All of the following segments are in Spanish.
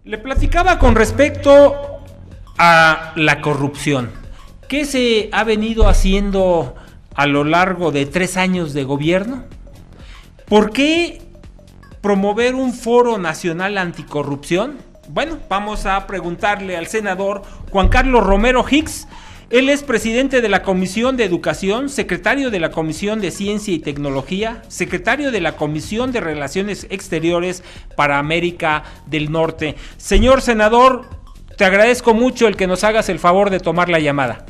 Le platicaba con respecto a la corrupción. ¿Qué se ha venido haciendo a lo largo de 3 años de gobierno? ¿Por qué promover un foro nacional anticorrupción? Bueno, vamos a preguntarle al senador Juan Carlos Romero Hicks. Él es presidente de la Comisión de Educación, secretario de la Comisión de Ciencia y Tecnología, secretario de la Comisión de Relaciones Exteriores para América del Norte. Señor senador, te agradezco mucho el que nos hagas el favor de tomar la llamada.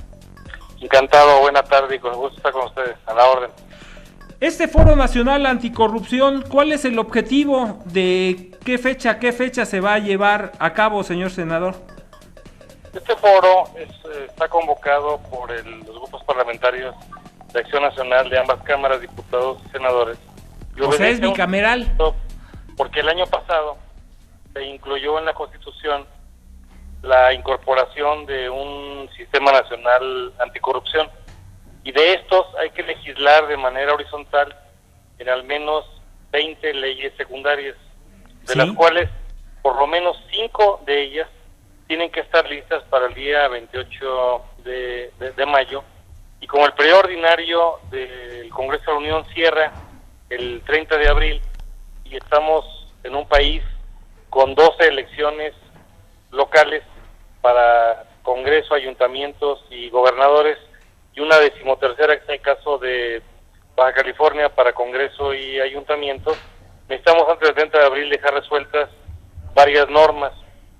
Encantado, buena tarde y con gusto estar con ustedes, a la orden. Este Foro Nacional Anticorrupción, ¿cuál es el objetivo? ¿De qué fecha se va a llevar a cabo, señor senador? Este foro está convocado por los grupos parlamentarios de Acción Nacional de ambas cámaras, diputados y senadores. O sea, es bicameral. Porque el año pasado se incluyó en la Constitución la incorporación de un sistema nacional anticorrupción. Y de estos hay que legislar de manera horizontal en al menos 20 leyes secundarias, de las cuales por lo menos 5 de ellas tienen que estar listas para el día 28 de mayo, y como el periodo ordinario del Congreso de la Unión cierra el 30 de abril, y estamos en un país con 12 elecciones locales para Congreso, ayuntamientos y gobernadores, y una 13ª, que es el caso de Baja California, para Congreso y ayuntamientos, necesitamos antes del 30 de abril dejar resueltas varias normas.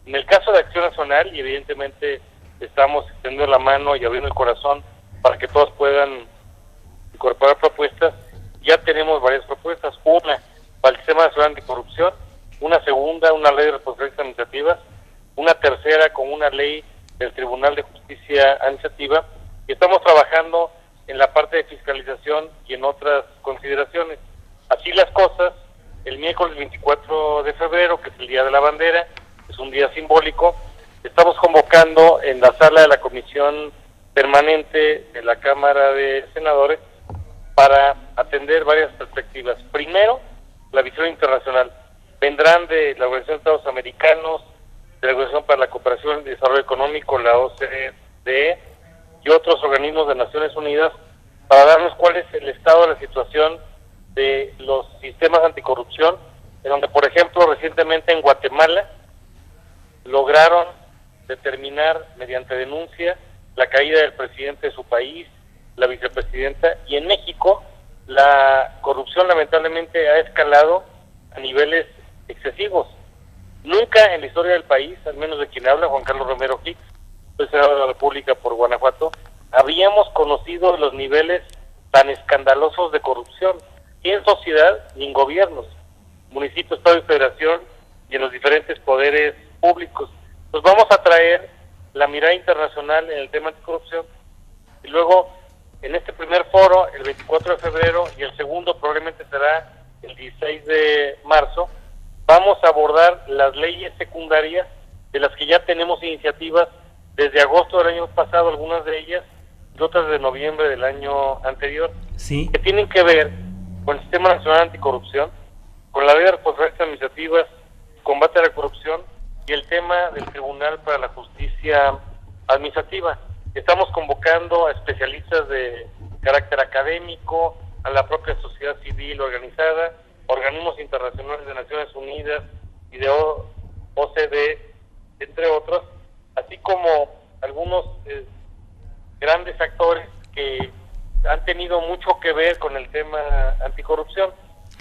En el caso de Acción Nacional, y evidentemente estamos extendiendo la mano y abriendo el corazón para que todos puedan incorporar propuestas, ya tenemos varias propuestas. Una para el Sistema Nacional Anticorrupción, una segunda, una ley de responsabilidades administrativas, una tercera con una ley del Tribunal de Justicia Administrativa, y estamos trabajando en la parte de fiscalización y en otras consideraciones. Así las cosas, el miércoles 24 de febrero, que es el Día de la Bandera, es un día simbólico, estamos convocando en la sala de la Comisión Permanente de la Cámara de Senadores para atender varias perspectivas. Primero, la visión internacional. Vendrán de la Organización de Estados Americanos, de la Organización para la Cooperación y Desarrollo Económico, la OCDE, y otros organismos de Naciones Unidas, para darnos cuál es el estado de la situación de los sistemas anticorrupción, en donde, por ejemplo, recientemente en Guatemala lograron determinar mediante denuncia la caída del presidente de su país, la vicepresidenta, y en México la corrupción lamentablemente ha escalado a niveles excesivos. Nunca en la historia del país, al menos de quien habla, Juan Carlos Romero Hicks, soy senador de la República por Guanajuato, habíamos conocido los niveles tan escandalosos de corrupción, ni en sociedad ni en gobiernos, municipio, estado y federación, y en los diferentes poderes públicos. Pues vamos a traer la mirada internacional en el tema anticorrupción, y luego en este primer foro, el 24 de febrero, y el segundo probablemente será el 16 de marzo, vamos a abordar las leyes secundarias, de las que ya tenemos iniciativas desde agosto del año pasado, algunas de ellas, y otras de noviembre del año anterior, que tienen que ver con el Sistema Nacional Anticorrupción, con la ley de responsabilidades administrativas, combate a la corrupción y el tema del Tribunal para la Justicia Administrativa. Estamos convocando a especialistas de carácter académico, a la propia sociedad civil organizada, organismos internacionales de Naciones Unidas y de OCDE, entre otros, así como algunos grandes actores que han tenido mucho que ver con el tema anticorrupción.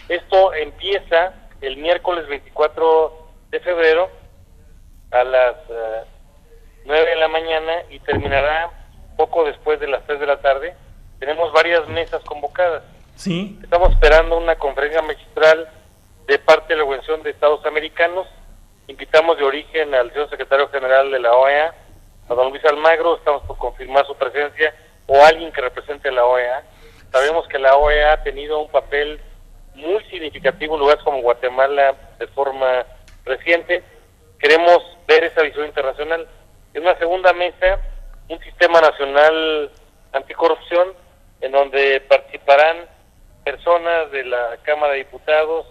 Esto empieza el miércoles 24 de febrero a las 9 de la mañana y terminará poco después de las 3 de la tarde. Tenemos varias mesas convocadas. Estamos esperando una conferencia magistral de parte de la Organización de Estados Americanos. Invitamos de origen al señor secretario general de la OEA, a don Luis Almagro. Estamos por confirmar su presencia, o alguien que represente a la OEA. Sabemos que la OEA ha tenido un papel muy significativo en lugares como Guatemala de forma reciente. Queremos ver esa visión internacional. En una segunda mesa, un sistema nacional anticorrupción, en donde participarán personas de la Cámara de Diputados.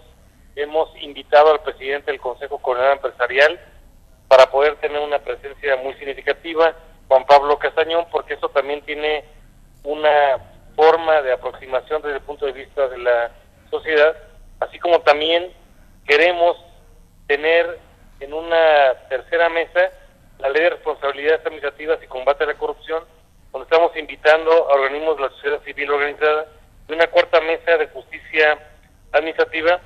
Hemos invitado al presidente del Consejo Coordinador Empresarial para poder tener una presencia muy significativa, Juan Pablo Castañón, porque eso también tiene una forma de aproximación desde el punto de vista de la sociedad, así como también queremos tener en una tercera mesa la Ley de Responsabilidades Administrativas y Combate a la Corrupción, donde estamos invitando a organismos de la sociedad civil organizada, y una cuarta mesa de justicia administrativa,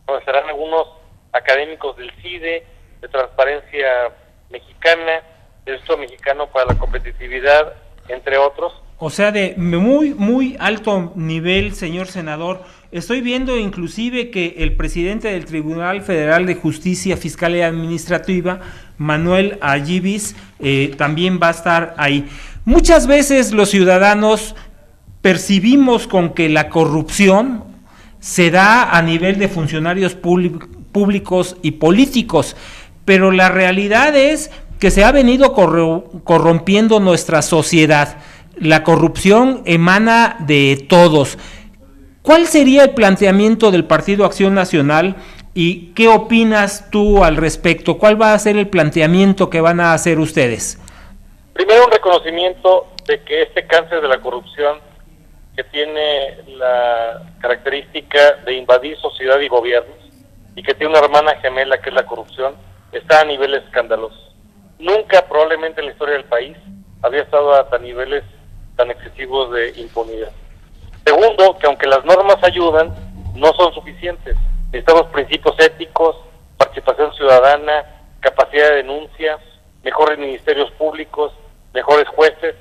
donde estarán algunos académicos del CIDE, de Transparencia Mexicana, del Instituto Mexicano para la Competitividad, entre otros. O sea, de muy, muy alto nivel, señor senador. Estoy viendo inclusive que el presidente del Tribunal Federal de Justicia Fiscal y Administrativa, Manuel Ayibis, también va a estar ahí. Muchas veces los ciudadanos percibimos con que la corrupción se da a nivel de funcionarios públicos y políticos, pero la realidad es que se ha venido corrompiendo nuestra sociedad. La corrupción emana de todos. ¿Cuál sería el planteamiento del Partido Acción Nacional y qué opinas tú al respecto? ¿Cuál va a ser el planteamiento que van a hacer ustedes? Primero, un reconocimiento de que este cáncer de la corrupción, que tiene la característica de invadir sociedad y gobiernos, y que tiene una hermana gemela que es la corrupción, está a niveles escandalosos. Nunca probablemente en la historia del país había estado hasta niveles tan excesivos de impunidad. Segundo, que aunque las normas ayudan, no son suficientes. Necesitamos principios éticos, participación ciudadana, capacidad de denuncia, mejores ministerios públicos, mejores jueces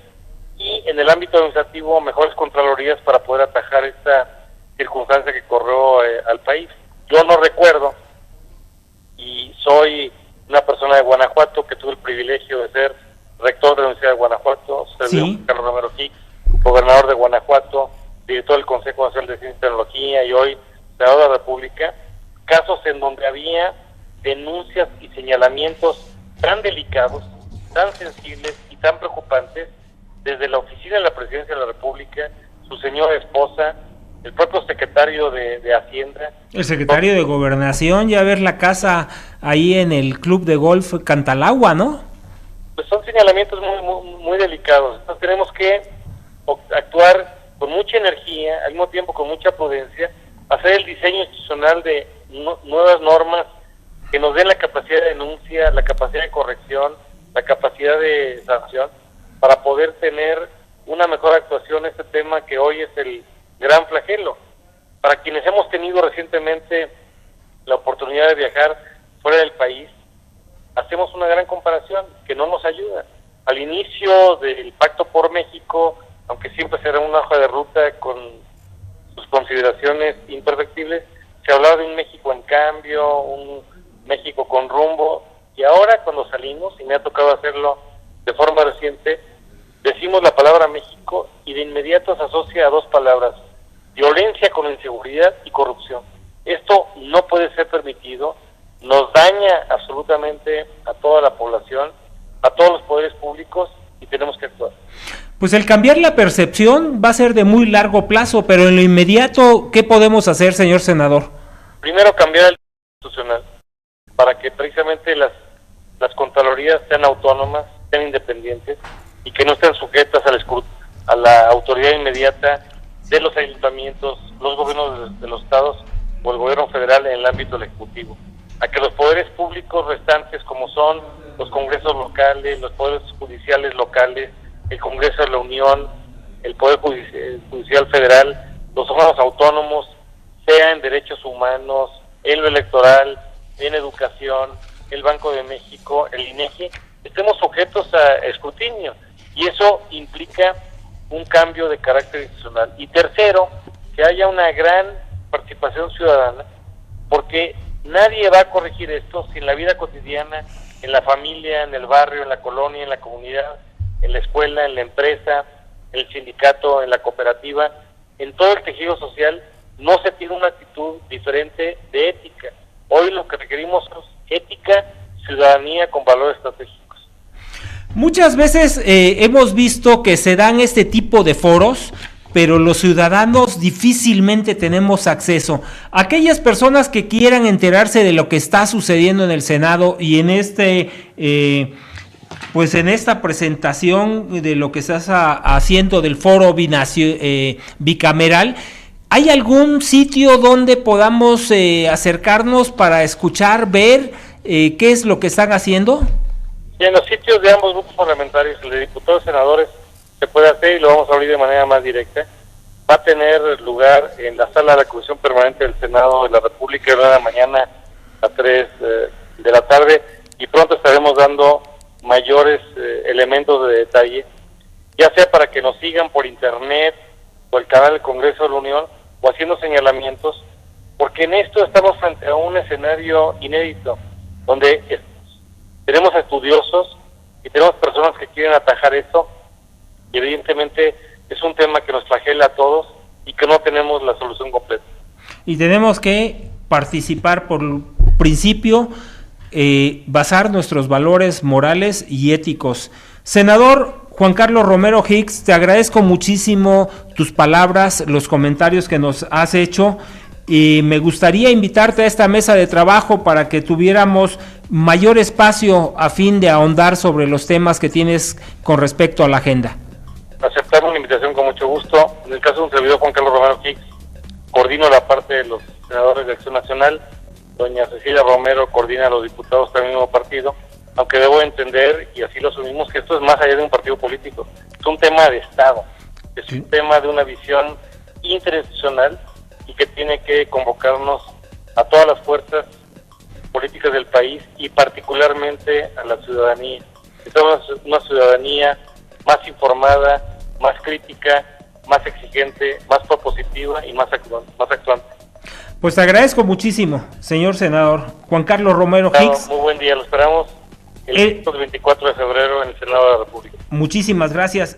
y en el ámbito administrativo mejores contralorías para poder atajar esta circunstancia que corrió al país. Yo no recuerdo, y soy una persona de Guanajuato que tuve el privilegio de ser rector de la Universidad de Guanajuato, sí. Carlos Romero Hicks, gobernador de Guanajuato, director del Consejo Nacional de Ciencia y Tecnología y hoy senador de la República, casos en donde había denuncias y señalamientos tan delicados, tan sensibles y tan preocupantes desde la oficina de la Presidencia de la República, su señora esposa, el propio secretario de Hacienda. El secretario de Gobernación, ya ver la casa ahí en el club de golf Cantalagua, ¿no? Pues son señalamientos muy delicados. Entonces tenemos que actuar con mucha energía, al mismo tiempo con mucha prudencia, hacer el diseño institucional de nuevas normas que nos den la capacidad de denuncia, la capacidad de corrección, la capacidad de sanción, para poder tener una mejor actuación en este tema que hoy es el gran flagelo. Para quienes hemos tenido recientemente la oportunidad de viajar fuera del país, hacemos una gran comparación que no nos ayuda. Al inicio del Pacto por México, aunque siempre será una hoja de ruta con sus consideraciones imperfectibles, se hablaba de un México en cambio, un México con rumbo, y ahora cuando salimos, y me ha tocado hacerlo de forma reciente, decimos la palabra México y de inmediato se asocia a dos palabras: violencia con inseguridad y corrupción. Esto no puede ser permitido, nos daña absolutamente a toda la población, a todos los poderes públicos, y tenemos que actuar. Pues el cambiar la percepción va a ser de muy largo plazo, pero en lo inmediato, ¿qué podemos hacer, señor senador? Primero, cambiar el institucional, para que precisamente las contralorías sean autónomas, sean independientes, y que no estén sujetas a la autoridad inmediata de los ayuntamientos, los gobiernos de los estados o el gobierno federal en el ámbito del ejecutivo. A que los poderes públicos restantes, como son los congresos locales, los poderes judiciales locales, el Congreso de la Unión, el Poder Judicial Federal, los órganos autónomos, sea en derechos humanos, en lo electoral, en educación, el Banco de México, el INEGI, estemos sujetos a escrutinio, y eso implica un cambio de carácter institucional. Y tercero, que haya una gran participación ciudadana, porque nadie va a corregir esto si en la vida cotidiana, en la familia, en el barrio, en la colonia, en la comunidad, en la escuela, en la empresa, en el sindicato, en la cooperativa, en todo el tejido social, no se tiene una actitud diferente de ética. Hoy lo que requerimos es ética, ciudadanía con valores estratégicos. Muchas veces hemos visto que se dan este tipo de foros pero los ciudadanos difícilmente tenemos acceso. Aquellas personas que quieran enterarse de lo que está sucediendo en el Senado y en pues en esta presentación de lo que estás haciendo del foro bicameral, ¿hay algún sitio donde podamos acercarnos para escuchar, ver qué es lo que están haciendo? Y en los sitios de ambos grupos parlamentarios, el de diputados y senadores, se puede hacer y lo vamos a abrir de manera más directa. Va a tener lugar en la sala de la Comisión Permanente del Senado de la República de la mañana a 3 de la tarde, y pronto estaremos dando mayores elementos de detalle, ya sea para que nos sigan por internet o el canal del Congreso de la Unión, o haciendo señalamientos, porque en esto estamos frente a un escenario inédito, donde tenemos estudiosos y tenemos personas que quieren atajar esto, y evidentemente es un tema que nos flagela a todos y que no tenemos la solución completa. Y tenemos que participar por principio, basar nuestros valores morales y éticos. Senador Juan Carlos Romero Hicks, te agradezco muchísimo tus palabras, los comentarios que nos has hecho, y me gustaría invitarte a esta mesa de trabajo para que tuviéramos mayor espacio a fin de ahondar sobre los temas que tienes con respecto a la agenda. Aceptamos la invitación con mucho gusto. En el caso de un servidor, Juan Carlos Romero Hicks, coordino la parte de los senadores de Acción Nacional. Doña Cecilia Romero coordina a los diputados del mismo partido, aunque debo entender, y así lo asumimos, que esto es más allá de un partido político, es un tema de Estado, es un tema de una visión interinstitucional y que tiene que convocarnos a todas las fuerzas políticas del país y particularmente a la ciudadanía. Necesitamos una ciudadanía más informada, más crítica, más exigente, más propositiva y más actuante. Pues te agradezco muchísimo, señor senador Juan Carlos Romero Hicks. Muy buen día, lo esperamos el 24 de febrero en el Senado de la República. Muchísimas gracias.